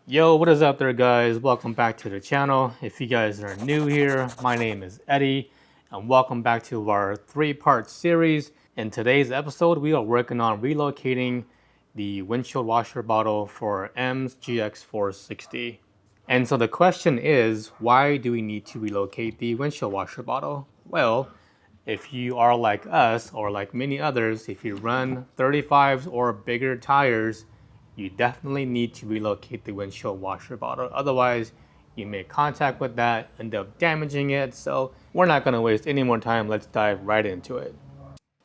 Yo, what is up there, guys? Welcome back to the channel. If you guys are new here, my name is Eddie, and welcome back to our three-part series. In today's episode, we are working on relocating the windshield washer bottle for M's GX460. And so the question is, why do we need to relocate the windshield washer bottle? Well, if you are like us or like many others, if you run 35s or bigger tires, you definitely need to relocate the windshield washer bottle. Otherwise, you make contact with that, end up damaging it. So we're not gonna waste any more time. Let's dive right into it.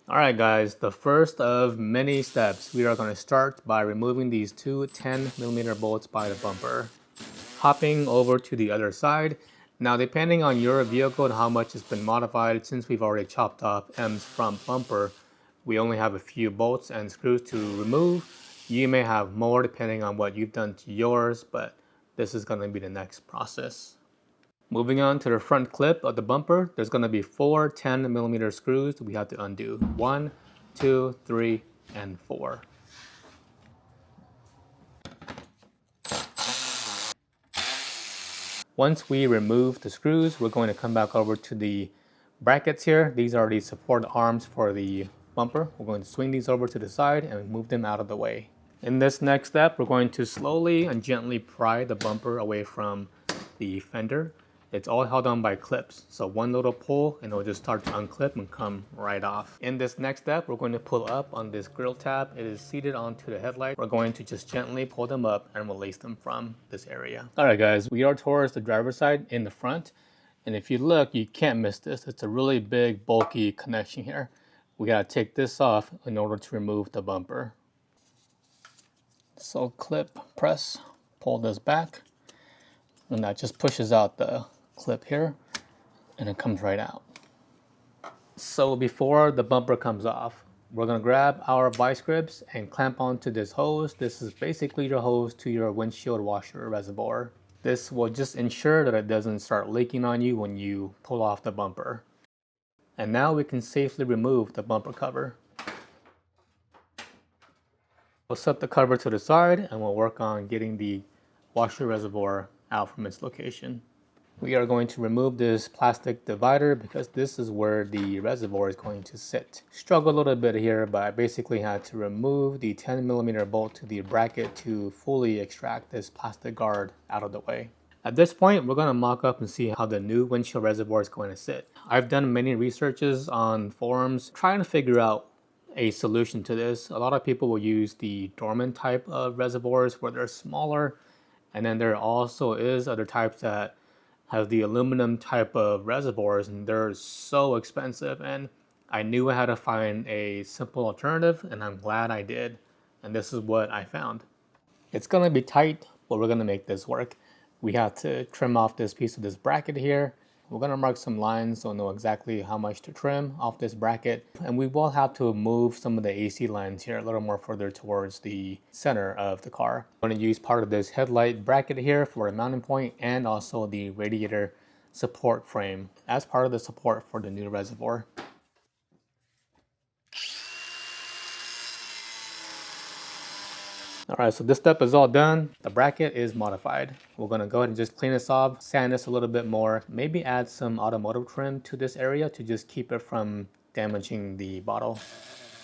All right, guys, the first of many steps, we are gonna start by removing these two 10mm bolts by the bumper. Hopping over to the other side. Now, depending on your vehicle and how much it's been modified, since we've already chopped off M's front bumper, we only have a few bolts and screws to remove. You may have more depending on what you've done to yours, but this is going to be the next process. Moving on to the front clip of the bumper, there's going to be four 10mm screws we have to undo. 1, 2, 3, and 4. Once we remove the screws, we're going to come back over to the brackets here. These are the support arms for the bumper. We're going to swing these over to the side and move them out of the way. In this next step, we're going to slowly and gently pry the bumper away from the fender. It's all held on by clips. So one little pull and it'll just start to unclip and come right off. In this next step, we're going to pull up on this grill tab. It is seated onto the headlight. We're going to just gently pull them up and release them from this area. All right, guys, we are towards the driver's side in the front. And if you look, you can't miss this. It's a really big, bulky connection here. We gotta take this off in order to remove the bumper. So clip, press, pull this back, and that just pushes out the clip here, and it comes right out. So before the bumper comes off, we're gonna grab our vice grips and clamp onto this hose. This is basically your hose to your windshield washer reservoir. This will just ensure that it doesn't start leaking on you when you pull off the bumper. And now we can safely remove the bumper cover. We'll set the cover to the side and we'll work on getting the washer reservoir out from its location. We are going to remove this plastic divider because this is where the reservoir is going to sit. Struggle a little bit here, but I basically had to remove the 10mm bolt to the bracket to fully extract this plastic guard out of the way. At this point, we're going to mock up and see how the new windshield reservoir is going to sit. I've done many researches on forums trying to figure out a solution to this. A lot of people will use the dormant type of reservoirs where they're smaller, and then there also is other types that have the aluminum type of reservoirs, and they're so expensive. And I knew I had to find a simple alternative, and I'm glad I did. And this is what I found. It's gonna be tight, but we're gonna make this work. We have to trim off this piece of this bracket here. We're gonna mark some lines so we'll know exactly how much to trim off this bracket. And we will have to move some of the AC lines here a little more further towards the center of the car. I'm gonna use part of this headlight bracket here for a mounting point and also the radiator support frame as part of the support for the new reservoir. All right, so this step is all done. The bracket is modified. We're gonna go ahead and just clean this off, sand this a little bit more, maybe add some automotive trim to this area to just keep it from damaging the bottle.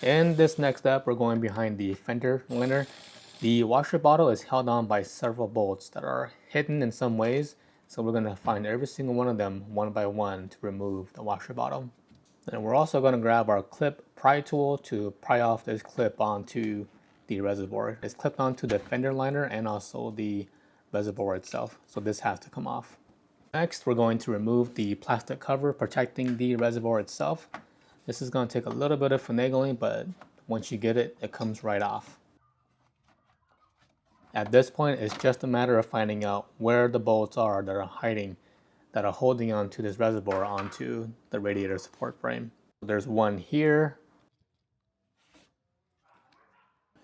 In this next step, we're going behind the fender liner. The washer bottle is held on by several bolts that are hidden in some ways. So we're gonna find every single one of them one by one to remove the washer bottle. And we're also gonna grab our clip pry tool to pry off this clip onto the reservoir. It's clipped onto the fender liner and also the reservoir itself. So this has to come off. Next, we're going to remove the plastic cover protecting the reservoir itself. This is going to take a little bit of finagling, but once you get it, it comes right off. At this point, it's just a matter of finding out where the bolts are that are hiding, that are holding onto this reservoir onto the radiator support frame. There's one here,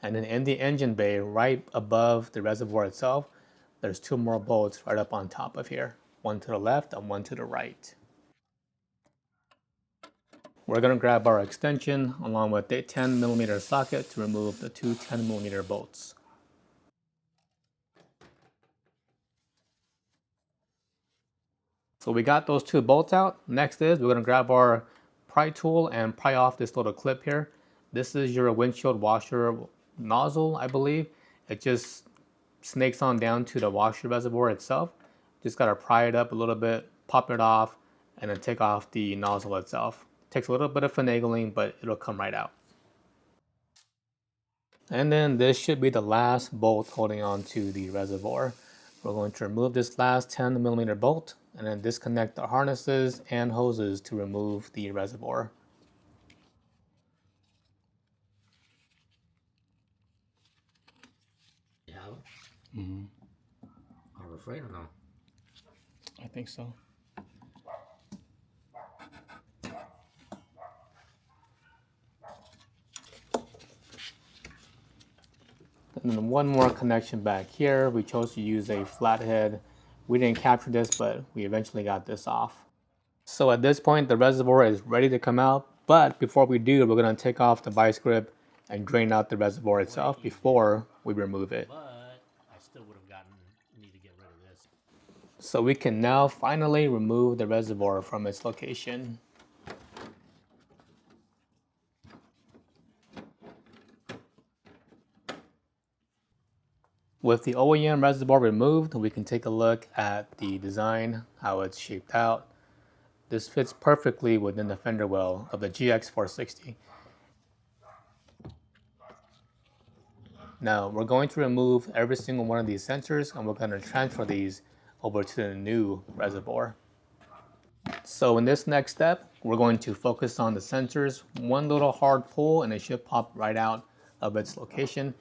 and then in the engine bay, right above the reservoir itself, there's two more bolts right up on top of here. One to the left and one to the right. We're gonna grab our extension along with a 10mm socket to remove the two 10mm bolts. So we got those two bolts out. Next is we're gonna grab our pry tool and pry off this little clip here. This is your windshield washer nozzle, I believe. It just snakes on down to the washer reservoir itself. Just gotta pry it up a little bit, pop it off, and then take off the nozzle itself. Takes a little bit of finagling, but it'll come right out. And then this should be the last bolt holding on to the reservoir. We're going to remove this last 10mm bolt and then disconnect the harnesses and hoses to remove the reservoir. Yeah. Are we afraid or no? I think so. And then one more connection back here. We chose to use a flathead. We didn't capture this, but we eventually got this off. So at this point, the reservoir is ready to come out. But before we do, we're going to take off the vice grip and drain out the reservoir itself before we remove it. But I still would have need to get rid of this. So we can now finally remove the reservoir from its location. With the OEM reservoir removed, we can take a look at the design, how it's shaped out. This fits perfectly within the fender well of the GX460. Now we're going to remove every single one of these sensors and we're going to transfer these over to the new reservoir. So in this next step, we're going to focus on the sensors. One little hard pull and it should pop right out of its location.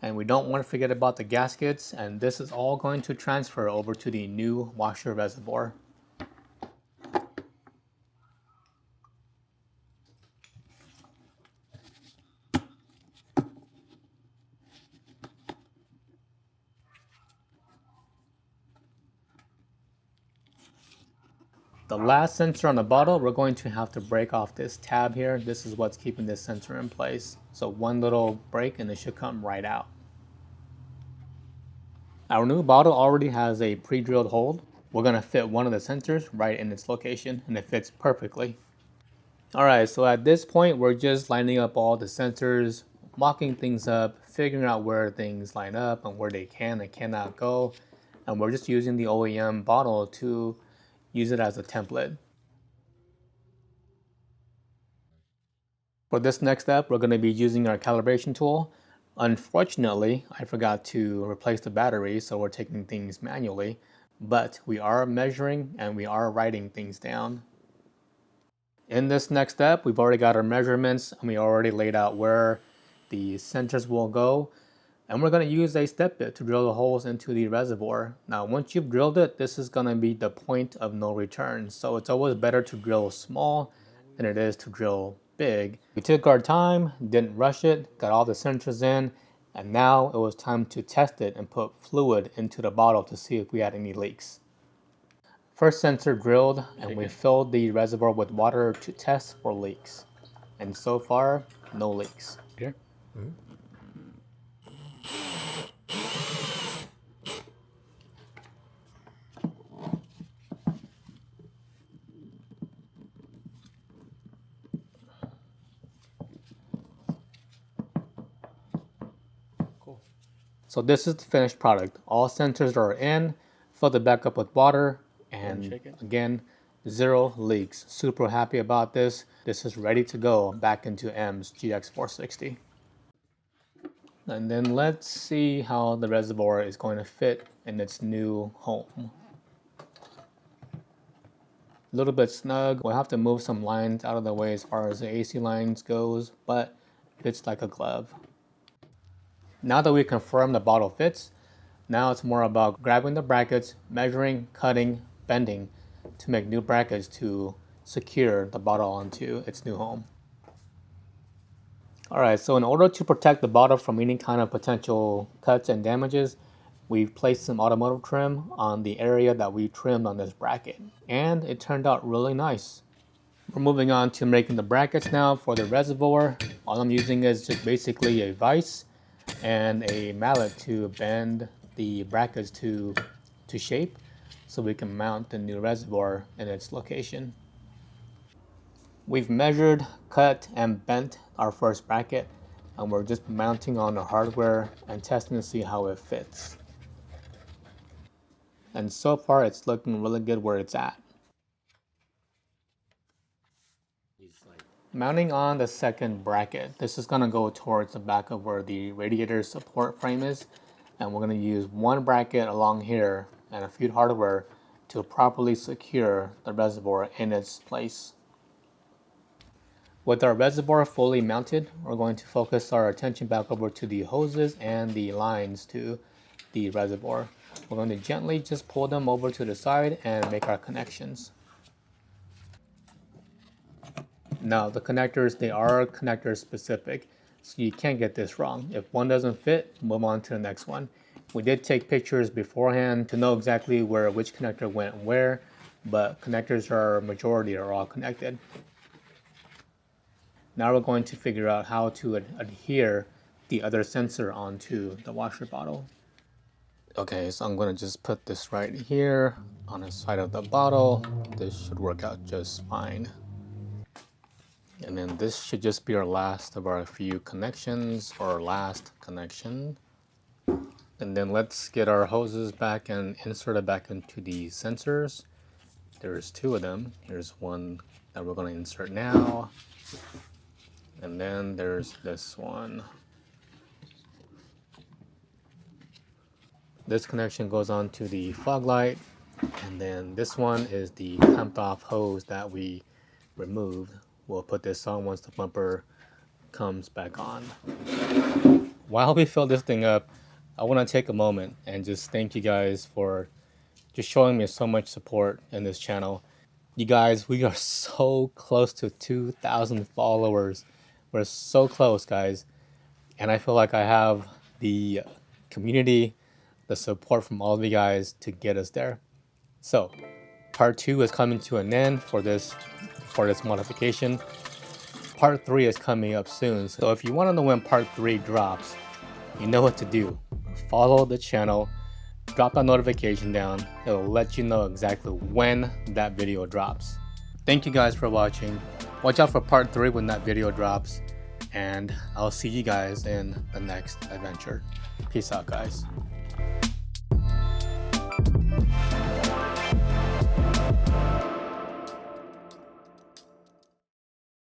And we don't want to forget about the gaskets, and this is all going to transfer over to the new washer reservoir. The last sensor on the bottle, we're going to have to break off this tab here. This is what's keeping this sensor in place. So one little break and it should come right out. Our new bottle already has a pre-drilled hole. We're going to fit one of the sensors right in its location and it fits perfectly. Alright, so at this point we're just lining up all the sensors, mocking things up, figuring out where things line up and where they can and cannot go. And we're just using the OEM bottle to use it as a template. For this next step, we're going to be using our calibration tool. Unfortunately, I forgot to replace the battery, so we're taking things manually, but we are measuring and we are writing things down. In this next step, we've already got our measurements and we already laid out where the sensors will go. And we're going to use a step bit to drill the holes into the reservoir. Now, once you've drilled it, this is going to be the point of no return. So it's always better to drill small than it is to drill big. We took our time, didn't rush it, got all the sensors in, and now it was time to test it and put fluid into the bottle to see if we had any leaks. First sensor drilled, and we filled the reservoir with water to test for leaks. And so far, no leaks. Here. So this is the finished product. All sensors are in, filled it back up with water, and again, 0 leaks. Super happy about this. This is ready to go back into M's GX460. And then let's see how the reservoir is going to fit in its new home. A little bit snug. We'll have to move some lines out of the way as far as the AC lines goes, but fits like a glove. Now that we confirm the bottle fits, now it's more about grabbing the brackets, measuring, cutting, bending to make new brackets to secure the bottle onto its new home. Alright, so in order to protect the bottle from any kind of potential cuts and damages, we've placed some automotive trim on the area that we trimmed on this bracket, and it turned out really nice. We're moving on to making the brackets now for the reservoir. All I'm using is just basically a vise and a mallet to bend the brackets to shape. so we can mount the new reservoir in its location. We've measured, cut, and bent our first bracket, and we're just mounting on the hardware and testing to see how it fits. And so far it's looking really good where it's at. Mounting on the second bracket, this is going to go towards the back of where the radiator support frame is, and we're going to use one bracket along here and a few hardware to properly secure the reservoir in its place. With our reservoir fully mounted, we're going to focus our attention back over to the hoses and the lines to the reservoir. We're going to gently just pull them over to the side and make our connections. Now the connectors, they are connector specific, so you can't get this wrong. If one doesn't fit, move on to the next one. We did take pictures beforehand to know exactly where which connector went where, but connectors are all connected. Now we're going to figure out how to adhere the other sensor onto the washer bottle. Okay, so I'm going to just put this right here on the side of the bottle. This should work out just fine. And then this should just be our last of our few connections, or last connection. And then let's get our hoses back and insert it back into the sensors. There's two of them. Here's one that we're going to insert now. And then there's this one. This connection goes on to the fog light. And then this one is the clamped off hose that we removed. We'll put this on once the bumper comes back on. While we fill this thing up, I want to take a moment and just thank you guys for just showing me so much support in this channel. You guys, we are so close to 2,000 followers. We're so close, guys. And I feel like I have the community, the support from all of you guys to get us there. So, part 2 is coming to an end for this modification. Part 3 is coming up soon. So if you want to know when part 3 drops, you know what to do. Follow the channel, drop that notification down. It'll let you know exactly when that video drops. Thank you guys for watching. Watch out for part 3 when that video drops. And I'll see you guys in the next adventure. Peace out, guys.